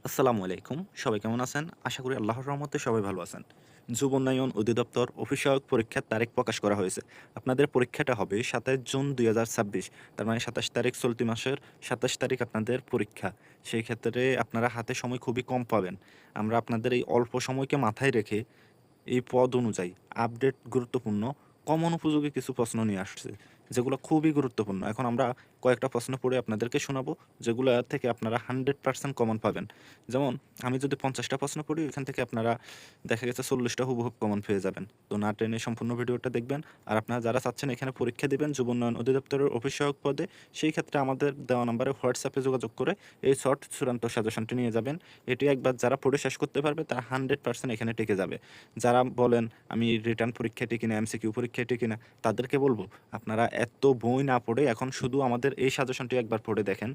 আসসালামু আলাইকুম। সবাই কেমন আছেন? আশা করি আল্লাহর রহমতে সবাই ভালো আছেন। যুব উন্নয়ন অধিদপ্তর অফিসিয়াল পরীক্ষার তারিখ প্রকাশ করা হয়েছে। আপনাদের পরীক্ষাটা হবে ২৭ জুন ২০২৬। তার মানে ২৭ তারিখ চলতি মাসের ২৭ তারিখ আপনাদের পরীক্ষা। সেই ক্ষেত্রে আপনারা হাতে সময় খুবই কম পাবেন। আমরা আপনাদের এই অল্প সময়কে মাথায় রেখে এই পদ অনুযায়ী আপডেট গুরুত্বপূর্ণ কমন উপযোগী কিছু প্রশ্ন নিয়ে আসছে, যেগুলো খুবই গুরুত্বপূর্ণ। এখন আমরা কয়েকটা প্রশ্ন পড়ে আপনাদেরকে শোনাবো, যেগুলা থেকে আপনারা 100% কমন পাবেন। যেমন আমি যদি 50টা প্রশ্ন পড়ি, এখান থেকে আপনারা দেখা গেছে 40টা হুবহু কমন পেয়ে যাবেন। তো না টেনে সম্পূর্ণ ভিডিওটা দেখবেন। আর আপনারা যারা চাচ্ছেন এখানে পরীক্ষা দিবেন যুব উন্নয়ন অধিদপ্তরের অফিস সহায়ক পদে, সেই ক্ষেত্রে আমাদের দেওয়া নাম্বারে হোয়াটসঅ্যাপে যোগাযোগ করে এই শর্ট চূড়ান্ত সাজেশনটি নিয়ে যাবেন। এটি একবার যারা পড়ে শেষ করতে পারবে তারা 100% এখানে টিকে যাবে। যারা বলেন আমি রিটার্ন পরীক্ষায় টিকি না, এমসিকিউ পরীক্ষায় টিকি না, তাদেরকে বলব আপনারা এত বই না পড়ে এখন শুধু আমাদের এই সাজেশনটি একবার পড়ে দেখেন।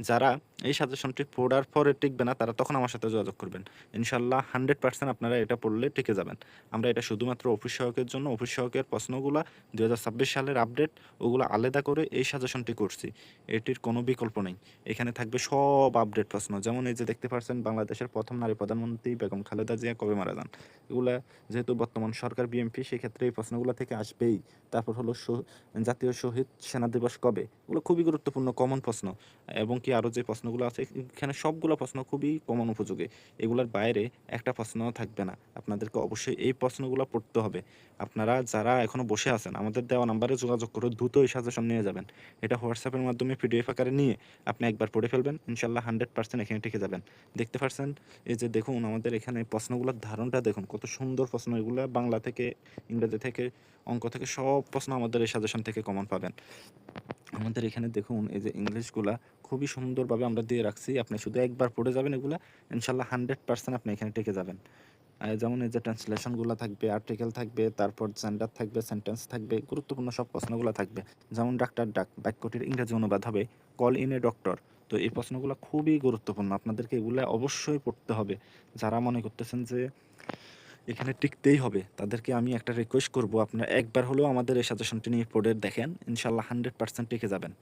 যারা এই সাজেশনটি পড়ার পরে টিকবে না তারা তখন আমার সাথে যোগাযোগ করবেন। ইনশাল্লাহ 100% আপনারা এটা পড়লে টিকে যাবেন। আমরা এটা শুধুমাত্র অফিস সহায়কের জন্য, অফিস সহায়কের প্রশ্নগুলা 2026 সালের আপডেট ওগুলো আলাদা করে এই সাজেশনটি করছি। এটির কোনো বিকল্প নেই। এখানে থাকবে সব আপডেট প্রশ্ন। যেমন এই যে দেখতে পাচ্ছেন, বাংলাদেশের প্রথম নারী প্রধানমন্ত্রী বেগম খালেদা জিয়া কবে মারা যান? এগুলা যেহেতু বর্তমান সরকার বিএনপি, সেক্ষেত্রে এই প্রশ্নগুলো থেকে আসবেই। তারপর হলো জাতীয় শহীদ সেনা দিবস কবে? এগুলো খুবই গুরুত্বপূর্ণ কমন প্রশ্ন। এবং কি আরও যে প্রশ্নগুলো আছে এখানে সবগুলো প্রশ্ন খুবই কমন উপযোগী। এগুলোর বাইরে একটা প্রশ্নও থাকবে না। আপনাদেরকে অবশ্যই এই প্রশ্নগুলো পড়তে হবে। আপনারা যারা এখনো বসে আছেন আমাদের দেওয়া নাম্বারে যোগাযোগ করে দ্রুত এই সাজেশন নিয়ে যাবেন। এটা হোয়াটসঅ্যাপের মাধ্যমে পিডিএফ আকারে নিয়ে আপনি একবার পড়ে ফেলবেন। ইনশাল্লাহ 100% এখানে টিকে যাবেন। দেখতে পারছেন, এই যে দেখুন আমাদের এখানে প্রশ্নগুলোর ধারণটা দেখুন কত সুন্দর প্রশ্ন। এগুলা বাংলা থেকে, ইংরেজি থেকে, অঙ্ক থেকে সব প্রশ্ন আমাদের এই সাজেশন থেকে কমন পাবেন। আমাদের এখানে দেখুন এই যে ইংলিশগুলা খুবই সুন্দরভাবে আমরা দিয়ে রাখছি। আপনি শুধু একবার পড়ে যাবেন এগুলা, ইনশাল্লাহ 100% আপনি এখানে টিকে যাবেন। যেমন এই যে ট্রান্সলেশনগুলো থাকবে, আর্টিকেল থাকবে, তারপর জেন্ডার থাকবে, সেন্টেন্স থাকবে, গুরুত্বপূর্ণ সব প্রশ্নগুলো থাকবে। যেমন ডাক্তার ডাক বাক্যটির ইংরেজি অনুবাদ হবে কল ইন এ ডক্টর। তো এই প্রশ্নগুলো খুবই গুরুত্বপূর্ণ, আপনাদেরকে এগুলা অবশ্যই পড়তে হবে। যারা মনে করতেছেন যে এখানে টিকতেই হবে, তাদেরকে আমি একটা রিকোয়েস্ট করব, আপনারা একবার হলেও আমাদের এই সাজেশনটি নিয়ে পড়ে দেখেন। ইনশাল্লাহ 100% টিকে যাবেন।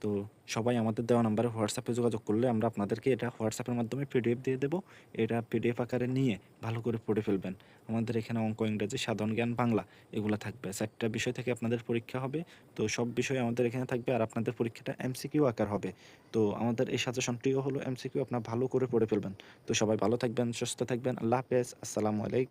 তো সবাই আমাদের দেওয়া নাম্বারে হোয়াটসঅ্যাপে যোগাযোগ করলে আমরা আপনাদেরকে এটা হোয়াটসঅ্যাপের মাধ্যমে পিডিএফ দিয়ে দেবো। এটা পিডিএফ আকারে নিয়ে ভালো করে পড়ে ফেলবেন। আমাদের এখানে অঙ্ক, ইংরেজি, সাধারণ জ্ঞান, বাংলা এগুলো থাকবে। 4টা বিষয় থেকে আপনাদের পরীক্ষা হবে। তো সব বিষয় আমাদের এখানে থাকবে। আর আপনাদের পরীক্ষাটা এমসিকিউ আকার হবে। তো আমাদের এই সাজেশনটিও হলো এমসিকিউ, আপনারা ভালো করে পড়ে ফেলবেন। তো সবাই ভালো থাকবেন, সুস্থ থাকবেন। আল্লাহ হাফেজ। আসসালামু আলাইকুম।